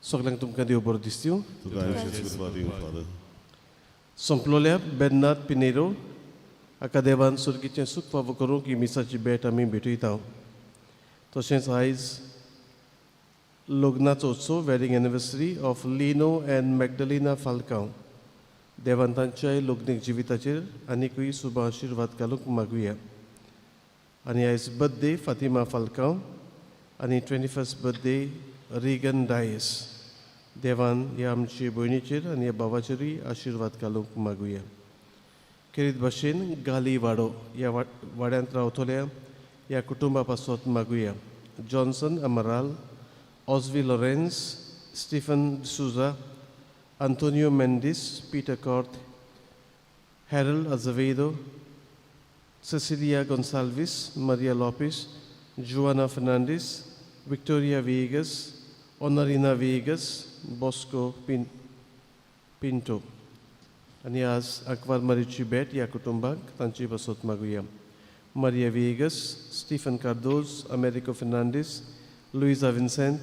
सगळ्यांक तुमकां देव बरो दीस दिवं. Father. संपलोल्या बेन्नाथ पिनेरो हाका देवान सुर्गीचें सूख फावो करूंक ही मिसाची भेट आमी भेटयता. तशेंच आयज लग्नाचो उत्सव wedding anniversary of Lino and Magdalena Falcao. देवान तांच्या लग्नीक जिविताचेर आनीकूय शुभ आशिर्वाद घालूंक मागुया. आनी आयज बर्थडे फातिमा फाल्कांव आनी 21st बर्थडे रिगन डायस. देवान ह्या आमचे भयणीचेर आनी ह्या भावाचेरूय आशिर्वाद घालूंक मागुया. खेरीत भाशेन गाली वाडो ह्या वाड्यांत रावतल्या ह्या कुटुंबा पासत मागुया. जॉन्सन अमराल, ऑजवी Lawrence, Stephen D'Souza, Antonio Mendes, Peter Cort, Harold Azevedo, Cecilia Gonçalves, Maria Lopes, Joana Fernandes, Victoria Viegas, Honorina Viegas, Bosco Pinto. आनी आज आंकवार मारीची भेट ह्या कुटुंबाक तांची बसत मागुया. Maria Viegas, Stephen Cardoz, Americo Fernandes, Luisa Vincent,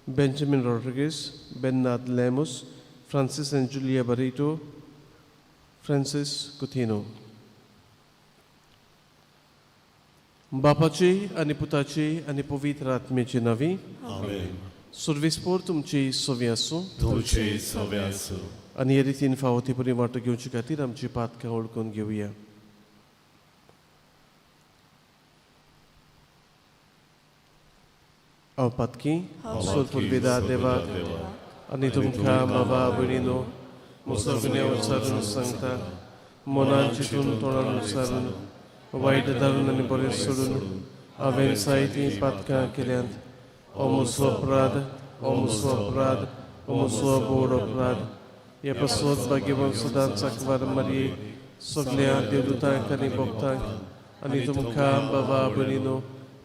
Benjamin Rodriguez, Bernard Lemos, Francis and Julia Barreto, Francis Coutinho. बापाची आनी पुताची आनी पवित्र आत्मेची नावी. Amen. सुर्विस्पोर तुमची सोवी आसूं. तुमचे सवे आसूं. आनी हे रितीन फावो ती बरी वाटो घेवचे खातीर आमची पातकां ओळखून घेवया. हांव पातकी सोरपुर्विदा देवा आनी तुमकां बाबा भयणीनो मुसलमाने उच्चारून सांगता. मनान चिंतून तोंडान उच्चारून वायट धरून आनी बरें सोडून हांवें जायतीं पातकां केल्यांत. हो म्हजो अपराध, हो म्हजो अपराध, हो म्हजो बोड अपराध. हे पासत भाग्यवान सदांच आंकवार मारये सगळ्या देवदूतांक आनी भक्तांक आनी तुमकां बाबा भयणीनो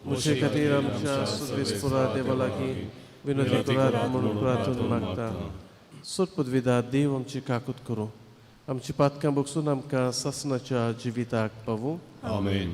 म्हजे खातीर आमच्या सुर्वेस्परा देवा लागीं विनोदी करात म्हणून प्रार्थना मागता. सोदपदविदा देव आमची काकूत करूं. आमची पातकां बगसून आमकां सासणाच्या जिविताक पावूं. Amen.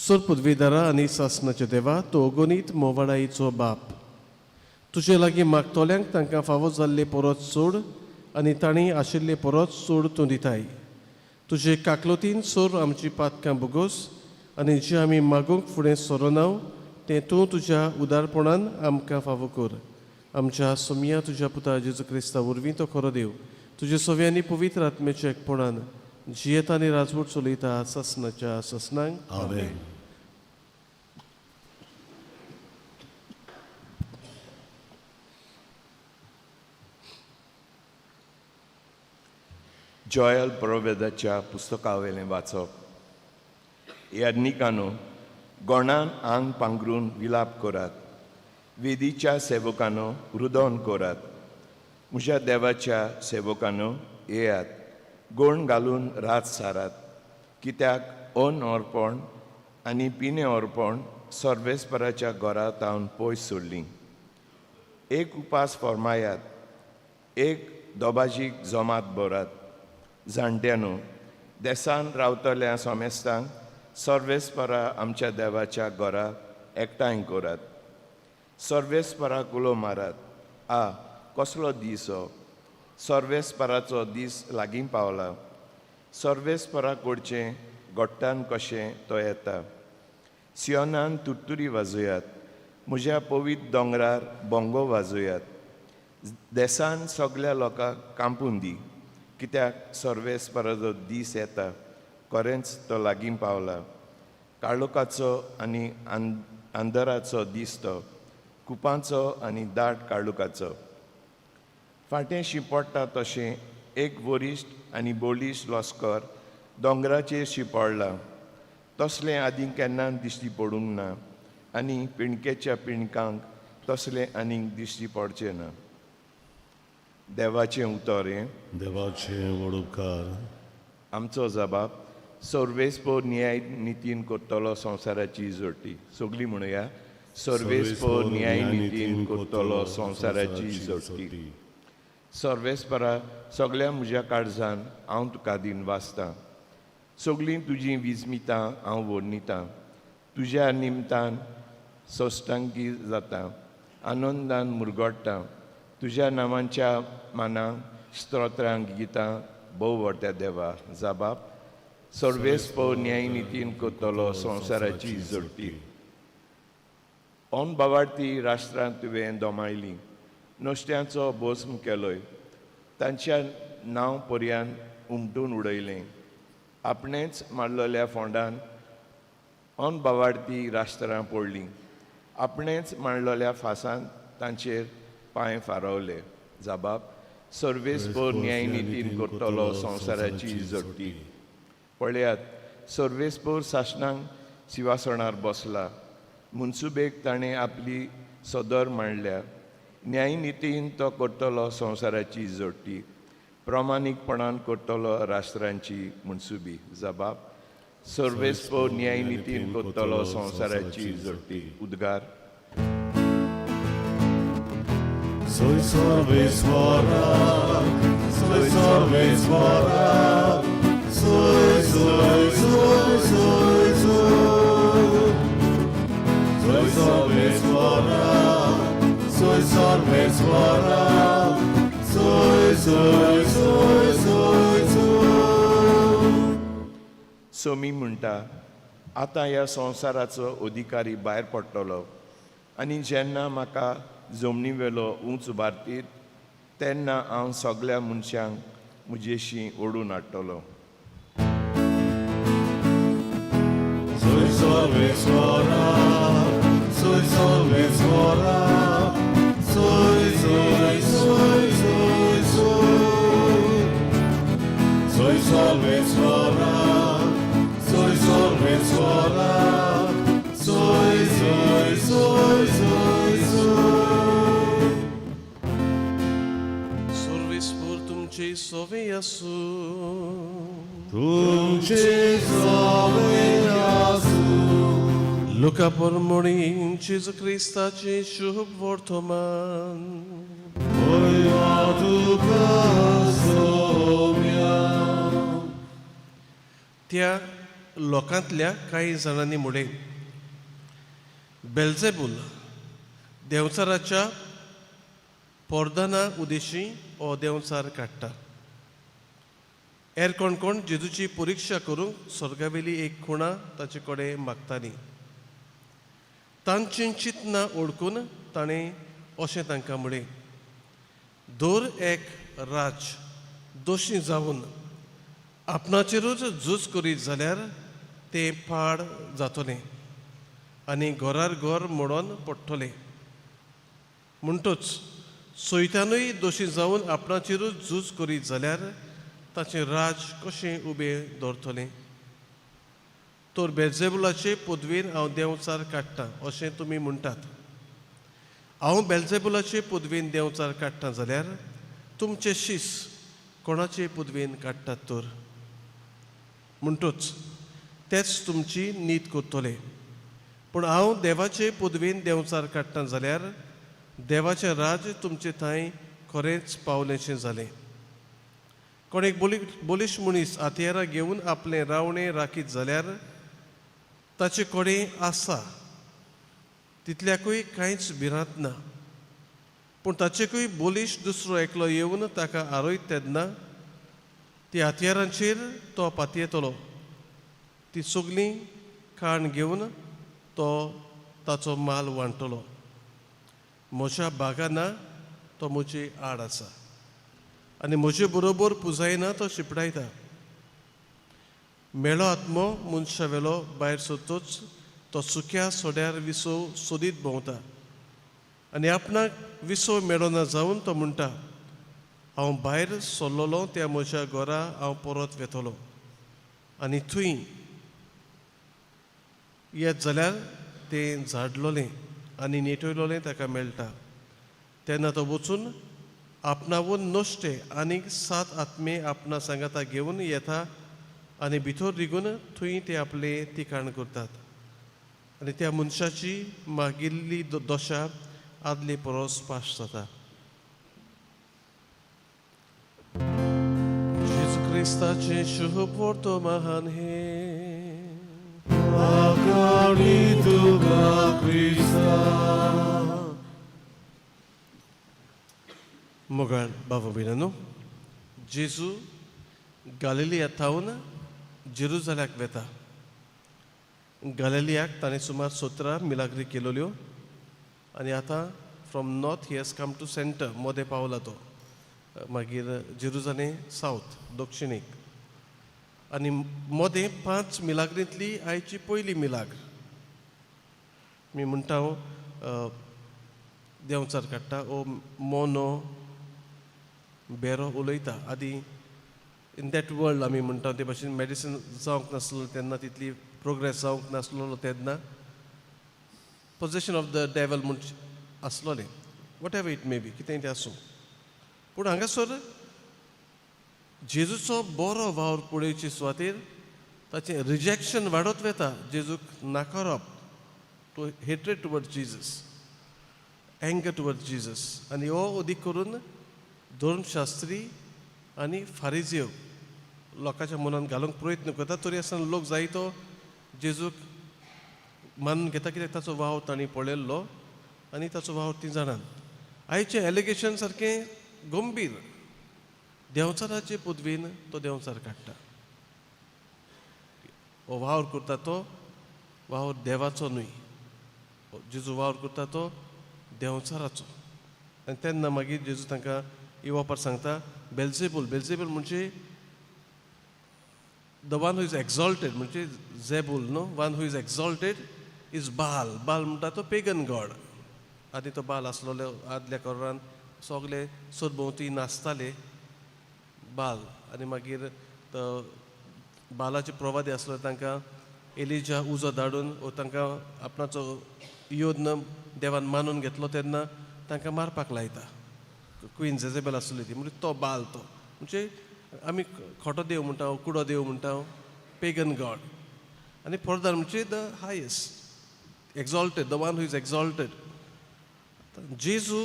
सोरपदवीदारा आनी सासणाचे देवा तो अगोनीत मोवाडाईचो बाप. तुजे लागीं मागतोल्यांक तांकां फावो जाल्ले परत चोड आनी तांणी आशिल्ले परत चोड तूं दिताय. तुजे काकलोतीन सोर आमची पातकां बोगोस आनी जें आमी मागूंक फुडें सरोनाव तें तूं तुज्या उदारपणान आमकां फावो कर. आमच्या सोमिया तुज्या पुता जेजू क्रिस्ता वरवीं तो खरो देव तुजे सव्यांनी पवित्र आत्म्याच्या एकपणान जियेता आनी राजवट चलयता सासणाच्या सासणांक. Amen. जोयल बरोवेदाच्या पुस्तकावेलें वाचप. याज्ञिकानो, गोणान आंग पांगरून विलाप करात. वेदीच्या सेवकानो रुदोन करात. म्हज्या देवाच्या सेवकानो येयात. गोण घालून रात सारात. कित्याक ओन अर्पण आनी पिने अर्पण सर्वेस्पराच्या घरा तावन पयस सोडलीं. एक उपास फर्मायात, एक दोबाजीक जमात बोरात. जाणट्यानो, देसान रावतल्या सोमेस्तांक सर्वेस्परा आमच्या देवाच्या घरा एकठांय करात. सर्वेस्पराक उलो मारात. कसलो दीस हो! सर्वेस्पराचो दीस लागीं पावला. सर्वेस्पराक कडचें गोट्टान कशें तो येता. सियोनान तुरतुरी वाजोयात. म्हज्या पवित्र दोंगरार बोंगो वाजोयात. देसान सगल्या लोकांक कांपून दी, कित्याक सर्वेस्पराचो दीस येता. खरेंच तो लागीं पावला. काळोखाचो आनी अंधाराचो दीस तो, कुपांचो आनी दाट काळोखाचो. फाटें शिंपडटा तशें एक वरिश्ट आनी बोलिश्ट लश्कर दोंगराचेर शिंपडला. तसलें आदीं केन्ना दिश्टी पडूंक ना, आनी पिणकेच्या पिणकांक तसलें आनीक दिश्टी पडचें ना. देवाचें उतर हें. देवाचे व्हड उपकार. आमचो जबाब सर्वेस्पर न्याय नितीन करतलो संवसाराची जोडटी. सगळीं म्हणुया, सर्वेस्पर न्याय नितीन करतलो संवसाराची जोडटी. सर्वेस्परा, सगळ्या म्हज्या काळजान हांव तुका दिन वाचतां. सगळीं तुजीं विजमितां हांव वर्णितां. तुज्या निमतान सोश्टांकी जाता, आनंदान मुरगोडटा. तुज्या नांवांच्या मानाक स्तोत्रांक गितां भोव व्हरत्या देवा. जबाब सर्वेस्पर न्याय नितीन करतलो संवसाराची जोडटी. बावार्थी राष्ट्रांत तुवें दोमायलीं. नोश्ट्यांचो भस्म केलोय. तांच्या नांव पर्यान उमटून उडयलें. आपणेच मारलेल्या फोंडान बावार्थी राष्ट्रां पडलीं. आपणेच मांडलेल्या फासान तांचेर पांय फारवले. जबाब सर्वेस्पर न्याय नितीन करतलो संवसाराची जोडटी. पळयात, सर्वेस्पर शासनांक सिंहासनार बसला. मुन्सुबेक ताणें आपली सदर मांडल्या. न्याय नितीन तो करतलो संवसाराची जोडटी. प्रामाणीकपणान करतलो राष्ट्रांची मुन्सुबी. जबाब सर्वेस्पर न्याय नितीन करतलो संवसाराची जोडटी. उद्गार. Soy सर्वेस्परा, soy सर्वेस्परा, soy, soy, soy, soy, soy. Soy सर्वेस्परा, soy सर्वेस्परा, soy, soy, soy, soy, soy. Somi म्हणटा, आतां ह्या संवसाराचो अधिकारी भायर पडटलो, आनी जेन्ना म्हाका जमनी वेलो उंच उबारतीत, तेन्ना हांव सगल्या मनशांक म्हजेशी ओडून हाडटलो. Soy सर्वेस्परा, soy सर्वेस्परा, soy, soy, soy, soy, soy. Soy सर्वेस्परा, soy सर्वेस्परा, soy, soy, soy, soy, soy. सर्वेस्पर तुमचे सोवे आसूं. तुमचे सोवे आसूं. लुका परमोणी जेजू क्रिस्ताचे शुभ वर्तमान. Oya tuka somya. त्या लोकांतल्या कांय जाणांनी मुळे बेल्झेबूल देंवचाराच्या पोरदाना उदेशी हो देंवचार काडटा. हेर कोण कोण जेजूची परिक्षा करूंक स्वर्गावेली एक खुणा ताचे कडेन मागताली. तांची चिंतना ओळखून ताणें अशें तांकां म्हळें, दर एक राज दोशी जावन आपणाचेरूच झूज करीत जाल्यार तें पाड जातलें आनी घरार घर मोडोन पडटलें. म्हणटूच सोयत्यानूय दोशी जावन आपणाचेरूच झूज करीत जाल्यार ताचें राज कशें उबें दवरतलें. तर बेल्झेबुलाचे पदवेन हांव देंवचार काडटां अशें तुमी म्हणटात. हांव बेल्झेबुलाचे पदवेन देंवचार काडटां जाल्यार तुमचे शीस कोणाचे पदवेन काडटात तर? म्हणटूच तेच तुमची नीत करतले. पूण हांव देवाचे पदवेन देंवचार काडटा जाल्यार देवाचें राज तुमचे थंय खरेंच पावलेशें जालें. कोण एक बोलीश मनीस हातयारां घेवन आपलें रावणें राखीत जाल्यार ताचें कोणें आसा तितल्याकूय कांयच भिरांत ना. पूण ताचेकूय बोलीश दुसरो एकलो येवन ताका आरोयत तेन्ना ती हातयारांचेर तो पातयेतलो. ती सगलीं खाण घेवन तो ताचो माल वांटतलो. म्हज्या बागा ना तो म्हजी आड आसा आनी म्हजे बरोबर पुजायना तो शिपडायता. मेळो आत्मो मनशा वेलो भायर सरतोच तो सुक्या सोड्यार विसो सोदीत भोंवता आनी आपणाक विसो मेळना जावन तो म्हणटा हांव भायर सरलोलों त्या म्हज्या घरा हांव परत वेतलो. आनी थंय येत जाल्यार तें झाडलोलें आनी निटयलोलें ताका मेळटा. तेन्ना तो वचून आपणावून नश्टे आनीक 7 आत्मे आपणा सांगाता घेवन येता आनी भितर रिगून थंय ते आपले तिकाण करतात. आनी त्या मनशाची मागिल्ली दशा आदले परस पाश जाता. जेजू क्रिस्ताचें शुभ वर्तमान हे आकाडी तुका क्रिस्ता. मोगाळ बाबा भयणांनो, जेजू गालिलियांतावन जेरुसलेमाक वेता. गालिलियाक ताणें सुमार 17 मिलाग्री केलोल्यो आनी आतां from north he has come to centre मोदें पावला तो. मागीर जेरुसलेम सावथ दक्षिणेक आनी मोदें 5 मिलाग्रींतली आयची पयली मिलाग्र. मी म्हणटा देंवचार काडटा ओ मोनो बेरो उलयता. आदी इन दॅट वर्ल्ड आमी म्हणटा ते भाशेन मेडिसीन जावंक नासलो तेन्ना तितली प्रोग्रेस जावंक नासलो तेन्ना पोजेशन ऑफ द डेवल म्हूण आसलोलें. Whatever it may be कितेंय तें आसूं. पूण हांगासर जेजूचो बरो वावर पळोवचे सुवातेर ताचें रिजेक्शन वाडत वेता. जेजूक नाकारप to hatred toward Jesus, anger toward Jesus. आनी हो अदीक करून धर्मशास्त्री आनी फारिजियो लोकांच्या मनान घालूंक प्रयत्न करता. तरी आसतना लोक जायतो जेजूक मानून घेता कित्याक ताचो वावर तांणी पळयल्लो आनी ताचो वावर तीं जाणात. आयचें एलिगेशन सारकें गंभीर. देंवचाराचे पदवेन तो देंवचार काडटा. हो वावर करता तो वावर देवाचो न्हय. जेजू वावर करता तो देंवचाराचो. आनी तेन्ना मागीर जेजू तांकां येवपार सांगता बेल्जेबूल. बेल्जेबूल म्हणजे द वन हू इज एक्झॉल्टेड म्हणजे झेबूल न्हू. वन हू इज एक्झॉल्टेड इज बाल. बाल म्हणटा तो पेगन गॉड. आनी तो बाल आसलोले आदल्या काळान सगळे सरभोंवती नाचताले बाल. आनी मागीर तो बालाचे प्रवादी आसलो तांकां एलिजा उजो धाडून तांकां आपणाचो योद्न देवान मानून घेतलो तेन्ना तांकां मारपाक लायता. क्वीन जेजेबेल आसली ती म्हणजे तो बाल. तो म्हणजे आमी खोटो देव म्हणटा, कुडो देव म्हणटा, पेगन गॉड. आनी फर्दर म्हणजे the highest exalted, the one who is exalted. जेजू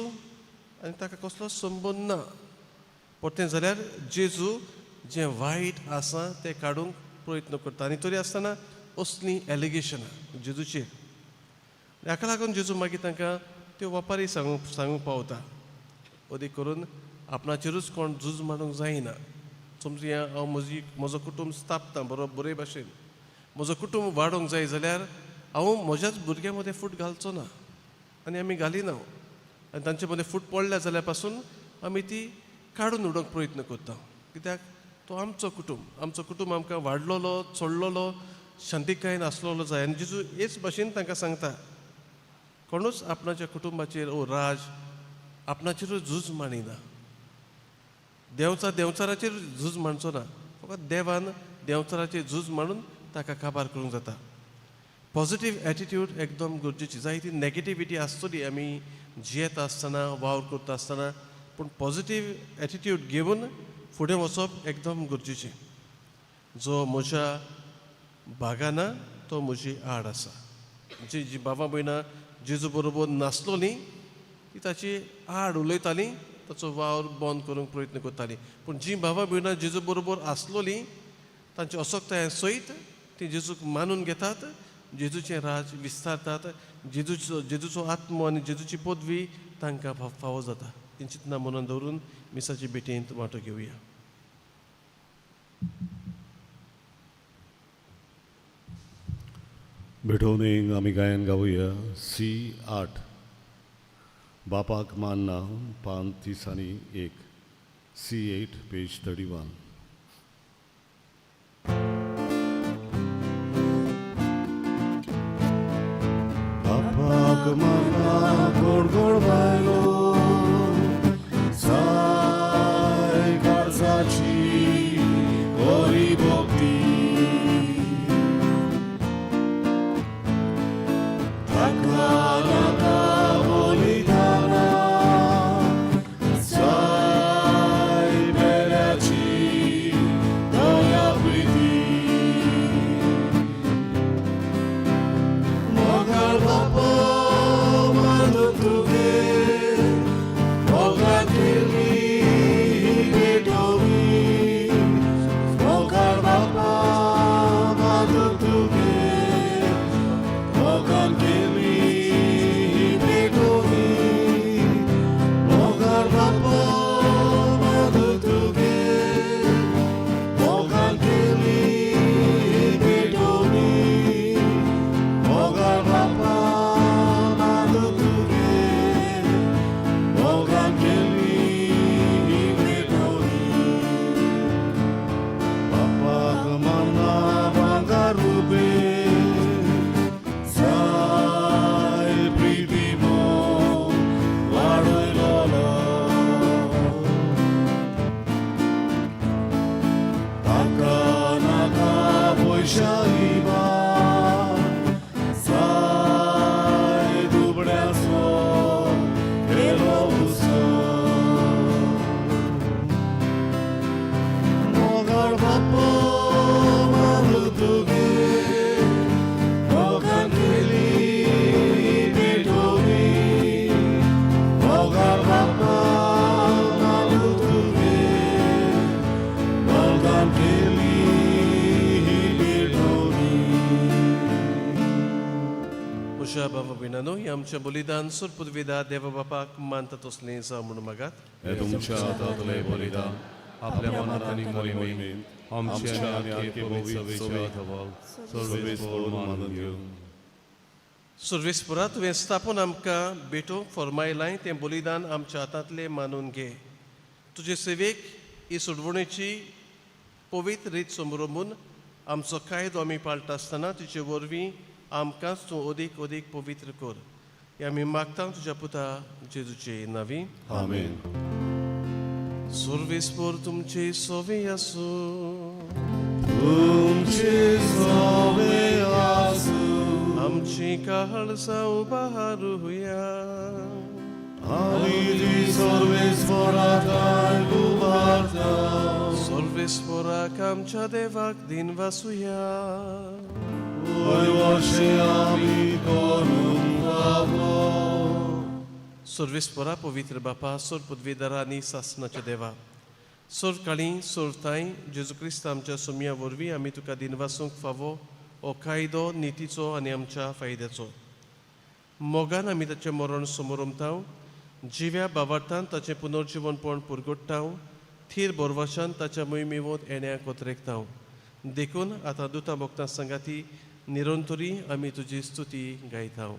आनी ताका कसलो संबंद ना. परतें जाल्यार जेजू जें वायट आसा तें काडूंक प्रयत्न करता. आनी तरी आसतना असलीं एलिगेशनां जेजूचेर. हाका लागून जेजू मागीर तांकां त्यो वापारी सांगूंक पावता. अदीक करून आपणाचेरूच कोण झूज मारूंक जायना. समजा हांव म्हजो कुटूंब स्थापता बरे भाशेन. म्हजो कुटूंब वाडोवंक जाय जाल्यार हांव म्हज्याच भुरग्यां मदें फूट घालचो ना. आनी आमी घालिना. आनी तांचे मदें फूट पडल्या जाल्यार पासून आमी ती काडून उडोवंक प्रयत्न करता. कित्याक तो आमचो कुटूंब. आमचो कुटूंब आमकां वाडलोलो चडलोलो शांतिकायेन आसलोलो जाय. आनी जेजू हेच भाशेन तांकां सांगता कोणूच आपणाच्या कुटुंबाचेर ओ राज आपणाचेरूच झूज मांडिना. देंवचाराचेर झूज मांडचो ना. फकत देवान देंवचाराचेर झूज मांडून ताका काबार करूंक जाता. पॉझिटीव एटिट्यूड एकदम गरजेची. जायती नॅगेटिविटी आसतली आमी जियेता आसतना वावर करता आसतना. पूण पॉझिटीव एटिट्यूड घेवन फुडें वचप एकदम गरजेचें. जो म्हज्या बागाना तो म्हजी आड आसा. जी भावां भयणां जेजू बरोबर नासलोलीं ती ताची आड उलयतालीं ताचो वावर बंद करूंक प्रयत्न करतालीं पूण जी भावां भयणां जेजू बरोबर आसलोलीं तांचे अशक्ताये सयत ती जेजूक मानून घेतात जेजूचें राज विस्तारतात जेजूचो आत्मो आनी जेजूची पदवी तांकां फावो जाता ही चिंतना मनान दवरून मिसाची भेटेंत वांटो घेवया. भेटवणेक आमी गायन गावुया C8 बापाक मानना पान 30 आनी 1 C8 पेज 31. बापाक मानना गोड गोड बायलो साय काळजाची बरी भक्ती आमच्या बलिदान सुरपुदविदा देव बापाक मानता तसलें जावं म्हणून मागात. हे तुमच्या हातांतलें बलिदान आपल्या मनात आनी मोहिमेन आमचे आनी आख्खे भोविसवेचे हवाल सर्वेस्पर मानून घेवन सर्वेस्परा तुवें स्थापून आमकां भेटोवंक फरमायलां तें बलिदान आमच्या हातांतलें मानून घे. तुजे सेवेक ही सोडवणेची पवित्र रीत समोरून आमचो कायदो आमी पाळटा आसतना तुजे वरवीं आमकांच तूं अदीक अदीक पवित्र कर. हे आमी मागता तुज्या पुता जेजूचे नांवी. आमेन. सर्वेस्पर तुमचे सोवे आसूं तुमचे सोवे आसूं आमची काळजां उबारूया आमी सर्वेस्पराक उबारता सर्वेस्पराक आमच्या देवाक दिन वासुया सर्वेस्परा पवित्र बापा सोर पदवीदारा आनी सासनाच्या देवा सोर काळी सोरताय जेजू क्रिस्त आमच्या सुमया वरवीं आमी तुका दिनवासूंक फावो हो कायदो नितीचो आनी आमच्या फायद्याचो मोगान आमी ताचें मरण समोरमताव जिव्या बावार्थान ताचें पुनर्जीवनपण पुरगोडटाव थीर बोरवाशान ताच्या मोहिमेवत येण्याक कोतरेकताव देखून आतां दुता भक्तां संगाती निरंतरी आमी तुजी स्तुती गायताव.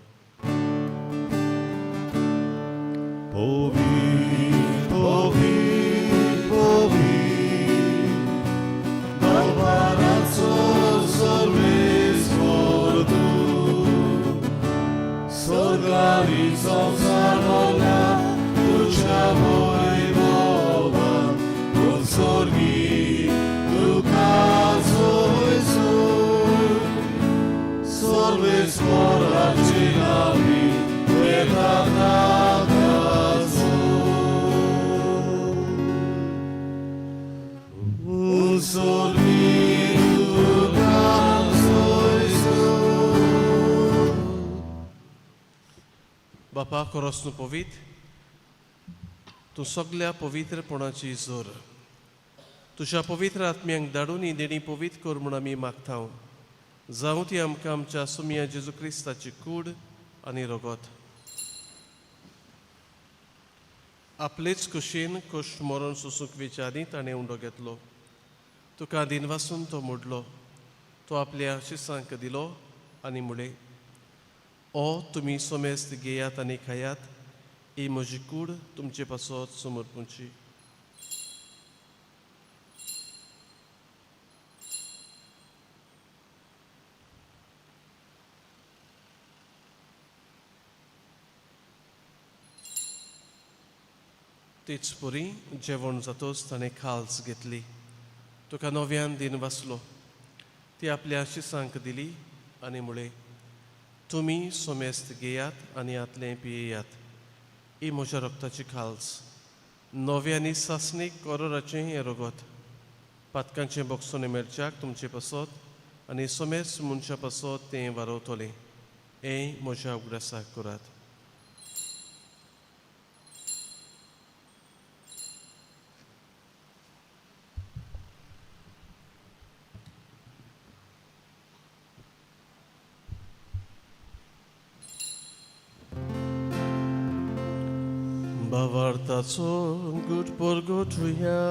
बापा खरोच न्हू पवित्र, तूं सगळ्या पवित्रपणाची जोर तुज्या पवित्र आत्म्यांक धाडून ही देणी पवित्र कर म्हूण आमी मागता. जावं ती आमकां आमच्या सुमिया जेजू क्रिस्ताची कूड आनी रगत. आपलेच कुशीन कश्ट मरण सोसूंक विचारी ताणें उंडो घेतलो. तुका दिनवासून तो मोडलो. तो आपल्या शिसांक दिलो आनी मुळे, ओ तुमी सोमेस्त घेयात आनी खायात, ही म्हजी कूड तुमचे पासत समर्पूंची. तीच पुरी जेवण जातोच ताणें खाल्स घेतली. तुका नव्यान दिन वाचलो. ती आपल्या शिसांक दिली आनी मुळे, तुमी सोमेस्त घेयात आनी आतलें पियेयात, ही म्हज्या रक्ताची खाल्स, नव्यांनी सासणीक कोरोराचें हें रगत. पातकांचें बोगसोने मेळच्याक तुमचे पासत आनी सोमेस्त मनशा पासत तें वारोवतलें. हें म्हज्या उगडासाक करात. Bavartaco gut porgotuja,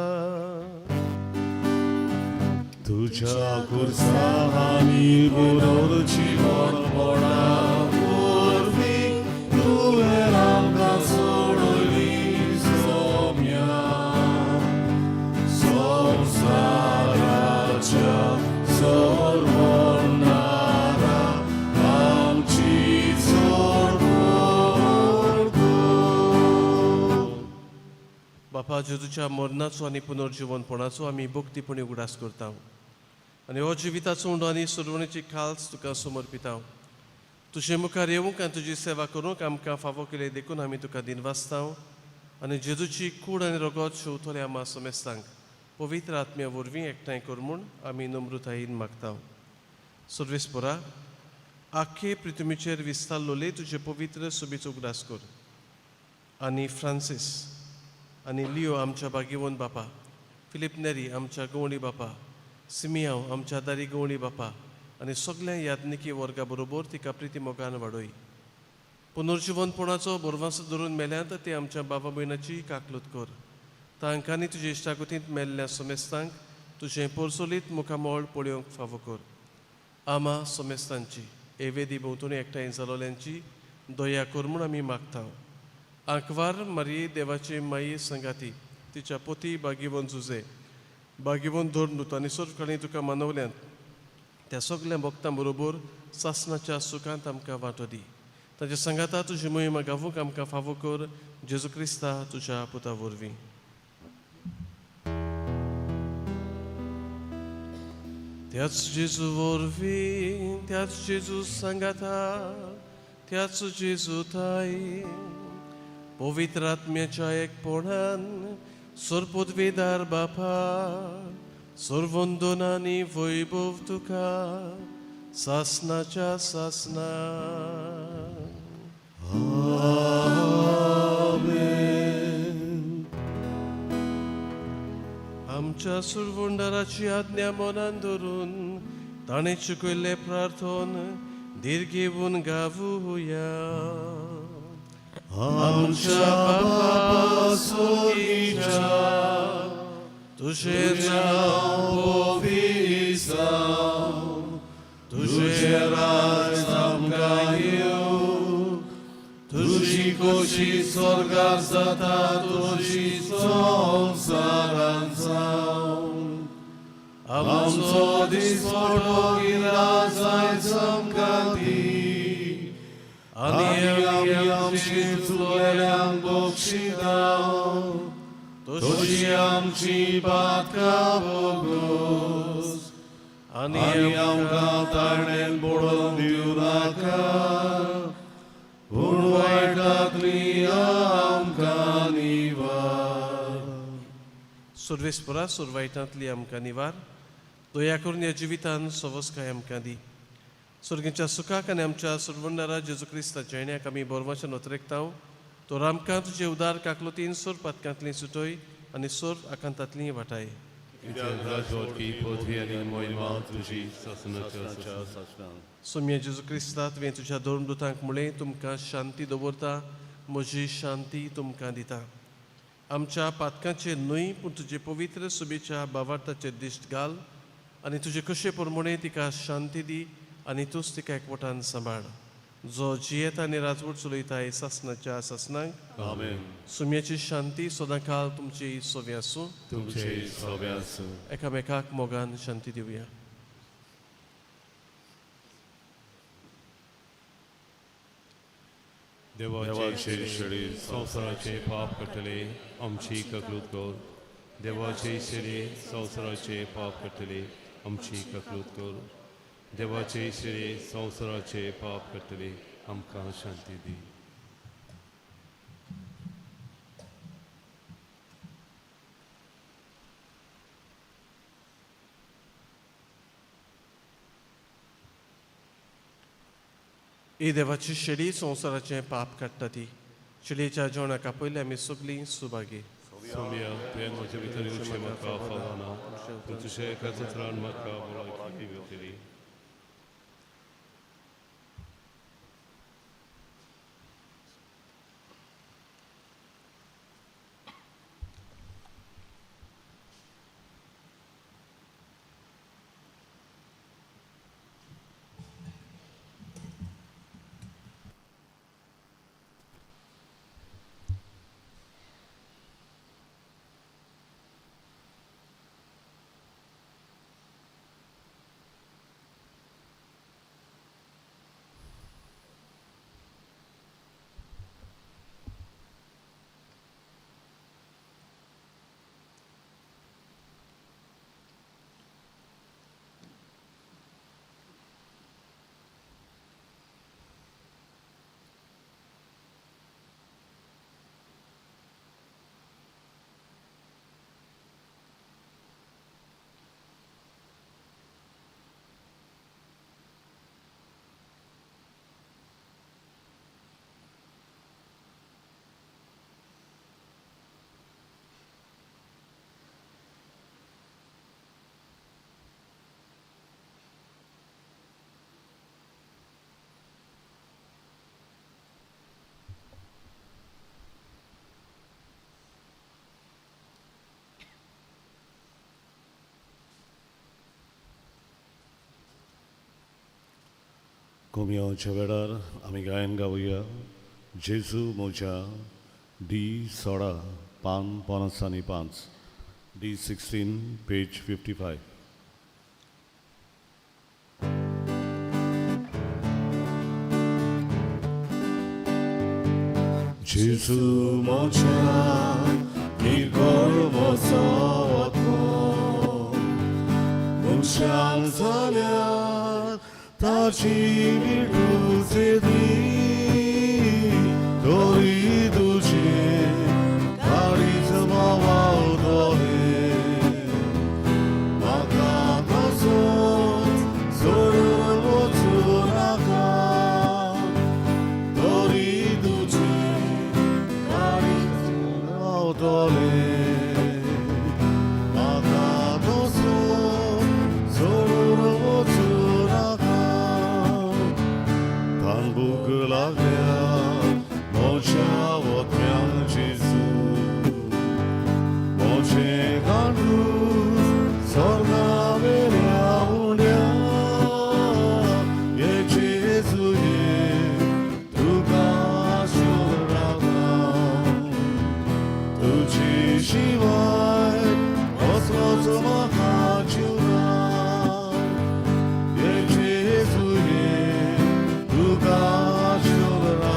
तुझ्या कुर्सानी पुनर्ची वरपणा पूर्वी तुवें आमकां सोडली सोम्या. संवसाराच्या सर्वनारा आमची चड बापा जेजूच्या मरणाचो आनी पुनर्जीवनपणाचो आमी भक्तीपणी उगडास करता. आनी हो जिविताचो उंडो आनी सोडवणेची खाल्स तुका समर्पिता. तुजे मुखार येवंक आनी तुजी सेवा करूंक आमकां फावो केले देखून आमी तुका दिनवासता. आनी जेजूची कूड आनी रगत शेवतले आम्हा समेस्तांक पवित्र आत्म्या वरवीं एकठांय कर म्हूण आमी नम्रतायेन मागता. सर्वेस्परा, आख्खे पृथ्वीचेर विस्तारलोले तुजे पवित्र सुबेचो उगडास कर. आनी फ्रांसीस आनी लिओ आमच्या बागेवन बापा, फिलिप नेरी आमच्या गवणी बापा, सिमियांव आमच्या दारी गवणी बापा आनी सगळ्या यादनिकी वर्गा बरोबर तिका प्रिती मोगान वाडय. पुनर्जीवनपणाचो बोरवांसो धरून मेल्यांत ते आमच्या बाबा भयणाची काकलूत कर. तांकां आनी तुजे इश्टागतींत मेल्ल्या समेस्तांक तुजें पोरसोलीत मुखामोळ पळोवंक फावो कर. आमा समेस्तांची एवेदी भोंवतणी एकठांय जालोल्यांची दया कर म्हूण आमी मागता. आंकवार मारये देवाचे माये संगाती, तिच्या पोती बागीवन जुजे, बागीवन धोरनूत आनी सोरकाळी तुका मानवल्यांत त्या सगळ्या भक्तां बरोबर सासणाच्या सुखांत आमकां वांटो दी. ताच्या संगाता तुजी मोहीम गावूंक आमकां फावो कर. जेजू क्रिस्ता तुज्या पुता वरवीं. त्याच जेजू वरवीं, त्याच जेजू सांगाता, त्याच जेजू थाय, पवित्र आत्म्याच्या एकपणान सर्पोद्वेदार बापा, सर्वंदोनांनी वैभव तुका सासणाच्या सासना. आमच्या सुरवंडाराची आज्ञा मनान धरून ताणें शिकयल्ले प्रार्थन धीर घेवन गावुया. आमच्या बापा स्वर्गीच्या, तुझें नांव पवित्र जावं, तुझें राज आमकां येवं, तुजी खोशी स्वर्गांत जाता तुजी संवसारांत जावं. आमचो दिसपडो गिराय आयज आमकां दी, आनी आमची चुकलेल्यांक बक्षितां, तुजी आमची पातकां बोगोस, आनी आमकां तारणेन पडोवन दिवं नाका, पूण वायटांतली आमकां निवार. सुरवेस्परा सुरवायटांतली आमकां निवार. दया करून ह्या जिवितान सवस्काय आमकां दी. सुरगीच्या सुखाक आनी आमच्या सुरवंडारा जेजू क्रिस्ताच्या येण्याक आमी बोरवाच्यान उतरेकताव तो रामकांत तुजे उदार काकलोतीन सोर पातकांतली सुटोय आनी सोर आकांतांतली वाटाय राजवटी पोथी आनी मोहिमा तुजी ससनाच्या सोम्या जेजू क्रिस्तांत वे तुज्या दोन दुतांक मुळे तुमकां शांती दवरता म्हजी शांती तुमकां दिता आमच्या पातकांचे न्हय पूण तुजे पवित्र सुबेच्या भावार्थाचे दिश्ट घाल आनी तुजे कशे प्रमाणे तिका शांती दी आनी तूंच तिका एकवटान सांबाळ जो जियेत आनी राजवट चलयताय ससनाच्या ससनांक आमेन सुम्याची शांती सदां काळ तुमची सोबी आसूं तुमचे सोब्यास एकामेकाक मोगान शांती दिवया देवाचे शरीर संवसाराचे पाप कटले आमची ककलूत कर देवाचे शरीर संवसाराचे पाप कटले आमची ककलूत कर देवाचे शरीर संवसाराचे पाप कटले आमकां शांती दी ही देवाची शेळी संवसाराचें पाप काडटा ती शेळयेच्या जेवणाका पयलीं आमी सगलीं सुभागी सोम्या तुवें म्हजे भितर येवचें म्हाका फावना पूण तुज्या एका उतरान म्हाका भलायकी दिवतली कोमयाच्या वेळार आमी गायन गावया जेजू मोजा D16 पान 5 D16 पेज 55 जेजू मोजा निर्गर्व सवतो मुशांग जाल्यार ताची मिळूचे दी दोरी तुझे काळीज मावावतले म्हाका कसोच सोडून वचूं नाका दोरी तुझे काळीज मावावतले म्हाका कसोच सोडून वचूं नाका Bóg lawia, mocia odmian Jezu. Mocie kanruz, sorna velia unia. Je Jezu je, druga siorana. Tu ci siłaj, osmoc mahaciura. Je Jezu je, druga siorana.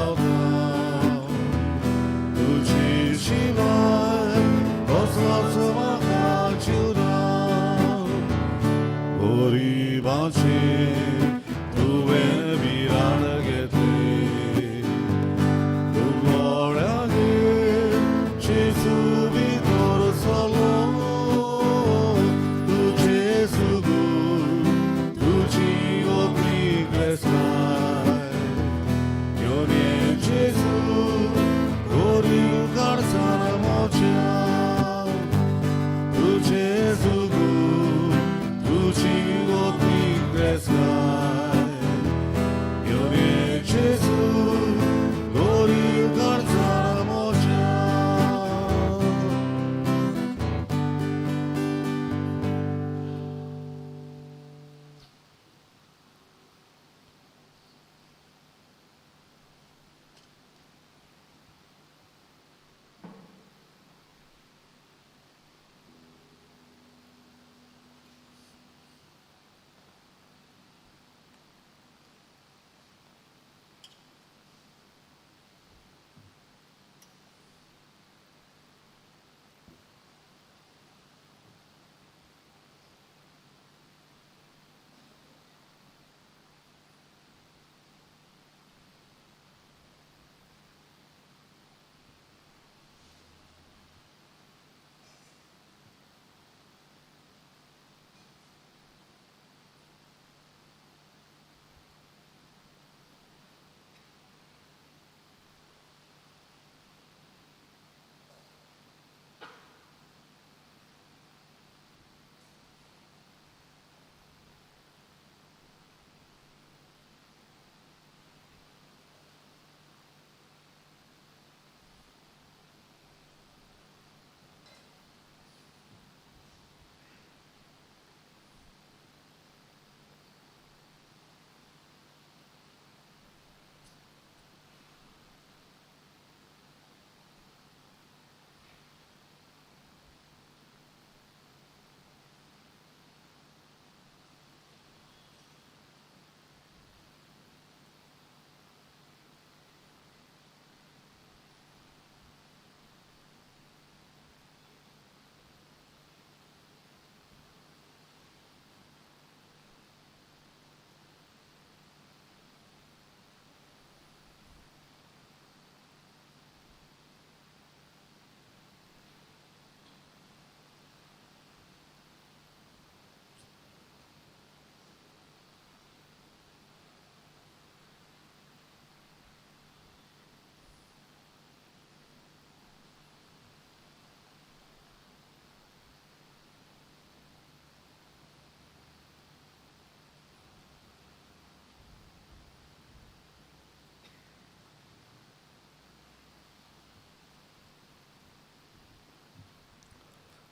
crescai. Ionie Gesù, gloriu carțana mocea. Tu Gesù, tu ci otni crescai. Ionie Gesù, gloriu carțana mocea.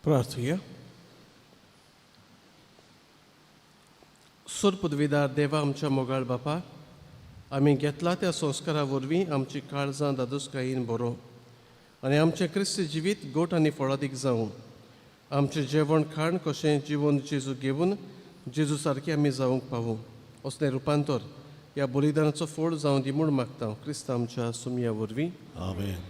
प्रार्थूया. सुरपदवीदार देवा आमच्या मोगाळ बापा, आमी घेतला त्या संस्कारा वरवीं आमची काळजां दादोसकायेन बरो आनी आमचें क्रिस्ती जिवीत गोट आनी फळादीक जावं. आमचें जेवण खाण कशें जिवन जेजू घेवन जेजू सारकें आमी जावंक पावूं. असलें रुपांतर ह्या बलिदानाचो फळ जावं दी म्हूण मागता क्रिस्त आमच्या सुमया वरवीं. आमेन.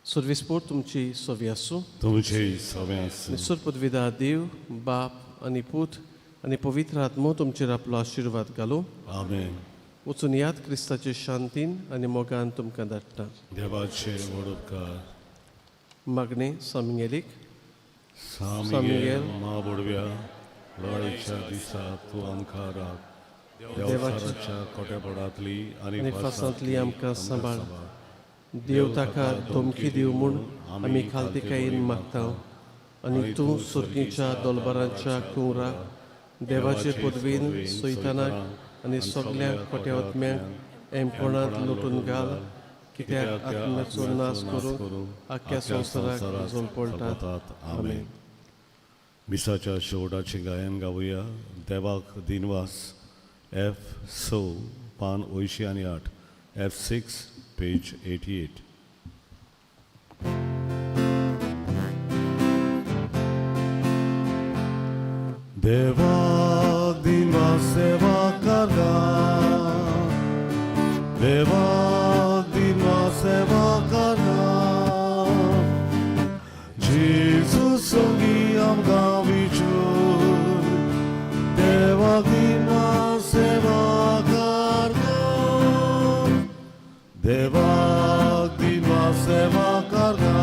सर्विस्पोर तुमची सोवी आसूं. तुमचे सव्यास सुरपदवीदार देव बाप आनी पूत आनी पवित्र आत्मो तुमचेर आपलो आशिर्वाद घालूं. आमेन. वचून याद क्रिस्ताचे शांतीन आनी मोगान तुमकां धाडटा. देवाचे वडोदकार मागणें सामियेलीक. सामियेल माबोडव्या लढाईच्या दिसा तूं आमकां राख. देवाच्या कोटेपडांतली आनी फासांतली आमकां सांबाळ. देव ताका धमकी दिव म्हूण आमी खालतिकायेन मागता आनी तूं सुर्गीच्या दोलबारांच्या कुंवराक देवाचे पदवेन सैतानाक आनी सगळ्या कोट्यावत्म्यांक एमपणांत लुटून घाल, कित्याक आत्म्याचो नाश करून आख्या संवसाराक झोंपळटात. आमेन. मिसाच्या शेवटाचे गायन गावया. देवाक दिनवास F6 पान 808 F6 page 88. देवाक दिनवास सेवा करता. देवाक दिनवास सेवा करता. जेजू संगी आमकां विचूर. देवाक दिनवास सेवा करता. देवाक दिनवास सेवा करता.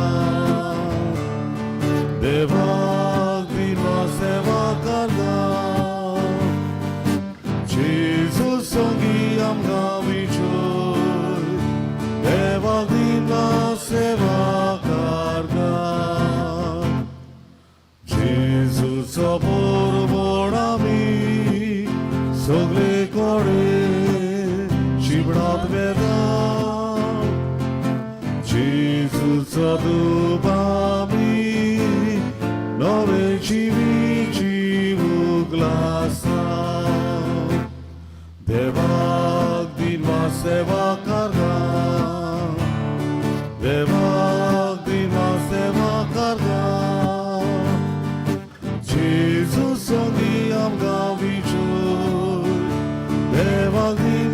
देवाक दिनवास सेवा करता. Jesus Amore, Shibrat Veda, Jesus Adubami, Nove Civici Glasa, Devag din Seva Karga, Devag din Seva Karga, Jesus Songi Am Gavichur, Devag din